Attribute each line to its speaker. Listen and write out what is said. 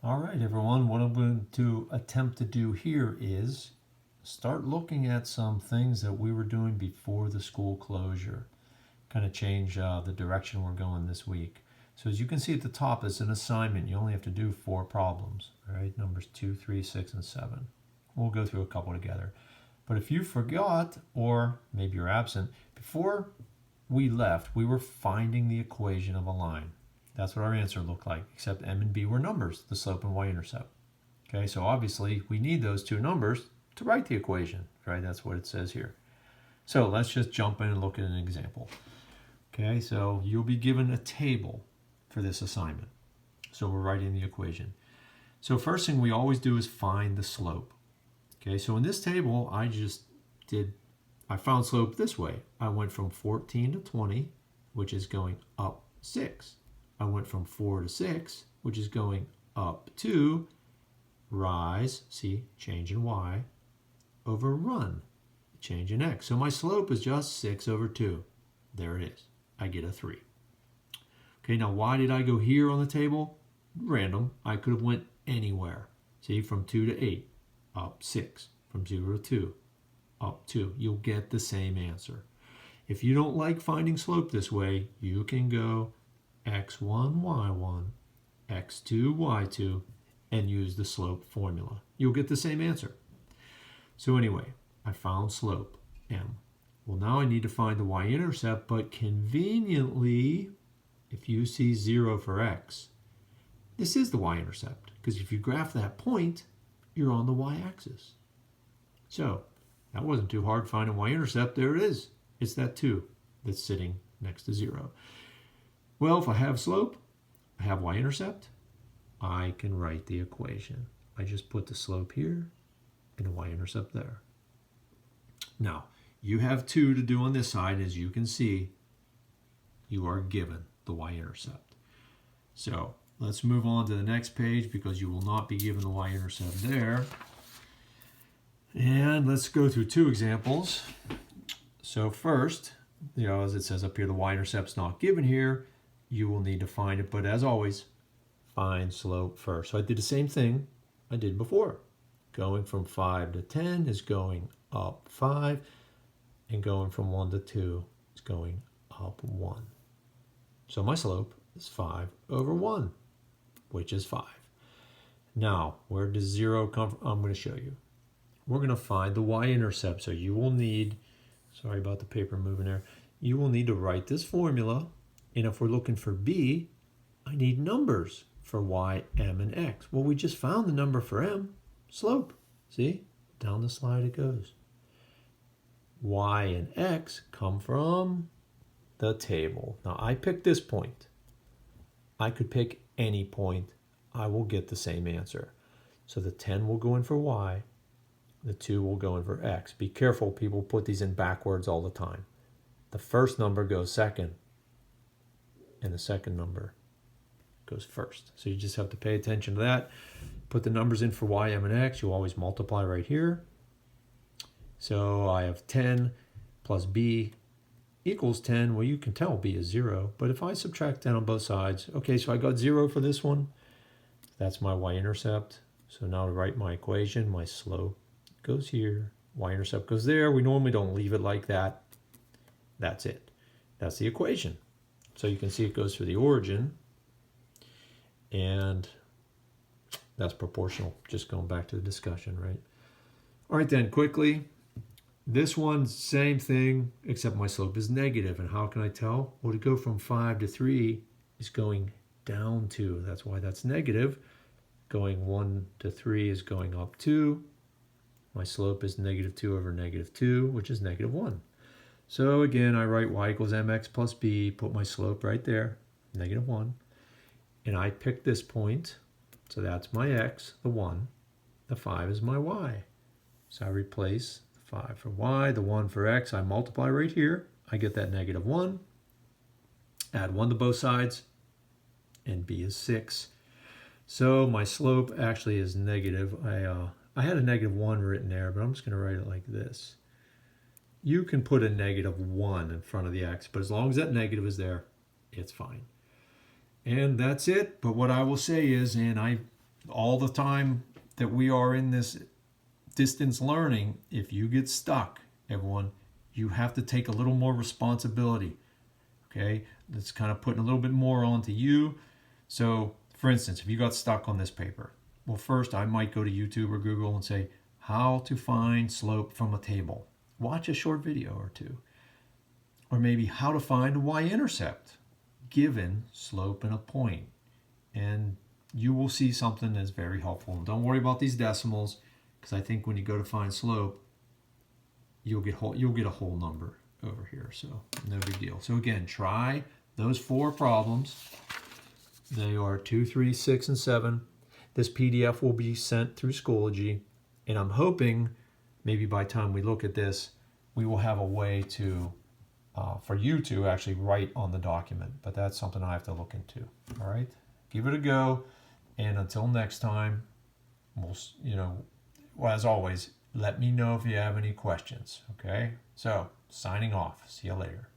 Speaker 1: All right, everyone, what I'm going to attempt to do here is start looking at some things that we were doing before the school closure. Kind of change the direction we're going this week. So as you can see at the top, it's an assignment. You only have to do 4 problems, all right? Numbers 2, 3, 6, and 7. We'll go through a couple together. But if you forgot, or maybe you're absent, before we left, we were finding the equation of a line. That's what our answer looked like, except m and b were numbers, the slope and y-intercept. Okay, so obviously we need those 2 numbers to write the equation, right? That's what it says here. So let's just jump in and look at an example. Okay, so you'll be given a table for this assignment. So we're writing the equation. So first thing we always do is find the slope. Okay, so in this table, I found slope this way. I went from 14 to 20, which is going up 6. I went from 4 to 6, which is going up 2, rise, see, change in y, over run, change in x. So my slope is just 6 over 2. There it is. I get a 3. Okay, now why did I go here on the table? Random. I could have went anywhere. See, from 2 to 8, up 6. From 0 to 2, up 2. You'll get the same answer. If you don't like finding slope this way, you can go x1, y1, x2, y2, and use the slope formula. You'll get the same answer. So anyway, I found slope, m. Well, now I need to find the y-intercept, but conveniently, if you see 0 for x, this is the y-intercept, because if you graph that point, you're on the y-axis. So that wasn't too hard finding y-intercept. There it is. It's that 2 that's sitting next to 0. Well, if I have slope, I have y-intercept, I can write the equation. I just put the slope here and the y-intercept there. Now, you have 2 to do on this side. As you can see, you are given the y-intercept. So let's move on to the next page because you will not be given the y-intercept there. And let's go through 2 examples. So first, as it says up here, the y-intercept's not given here. You will need to find it, but as always, find slope first. So I did the same thing I did before. Going from 5 to 10 is going up 5, and going from 1 to 2 is going up 1. So my slope is 5 over 1, which is 5. Now, where does 0 come from? I'm going to show you. We're going to find the y-intercept. So you will need, sorry about the paper moving there, you will need to write this formula. And if we're looking for b, I need numbers for y, m, and x. Well, we just found the number for m, slope. See? Down the slide it goes. Y and x come from the table. Now, I picked this point. I could pick any point. I will get the same answer. So the 10 will go in for y. The 2 will go in for x. Be careful, people put these in backwards all the time. The first number goes second, and the second number goes first. So you just have to pay attention to that. Put the numbers in for y, m, and x. You always multiply right here. So I have 10 plus b equals 10. Well, you can tell b is 0. But if I subtract 10 on both sides, okay, so I got 0 for this one. That's my y-intercept. So now to write my equation, my slope goes here. Y-intercept goes there. We normally don't leave it like that. That's it. That's the equation. So you can see it goes through the origin, and that's proportional. Just going back to the discussion, right? All right, then quickly, this one's same thing, except my slope is negative. And how can I tell? Well, to go from 5 to 3 is going down 2. That's why that's negative. Going 1 to 3 is going up 2. My slope is negative 2 over negative 2, which is negative 1. So again, I write y equals mx plus b, put my slope right there, negative 1. And I pick this point, so that's my x, the 1. The 5 is my y. So I replace the 5 for y, the 1 for x. I multiply right here. I get that negative 1. Add 1 to both sides, and b is 6. So my slope actually is negative. I had a negative 1 written there, but I'm just going to write it like this. You can put a negative 1 in front of the x, but as long as that negative is there, it's fine. And that's it. But what I will say is, and I all the time that we are in this distance learning, if you get stuck, everyone, you have to take a little more responsibility. Okay, that's kind of putting a little bit more onto you. So, for instance, if you got stuck on this paper, well, first I might go to YouTube or Google and say, how to find slope from a table. Watch a short video or two. Or maybe how to find a Y-intercept given slope and a point. And you will see something that's very helpful. And don't worry about these decimals, because I think when you go to find slope, you'll get a whole number over here. So no big deal. So again, try those 4 problems. They are 2, 3, 6, and 7. This PDF will be sent through Schoology, and I'm hoping maybe by the time we look at this, we will have a way to for you to actually write on the document. But that's something I have to look into. All right, give it a go, and until next time, we'll, well, as always, let me know if you have any questions. Okay, so signing off. See you later.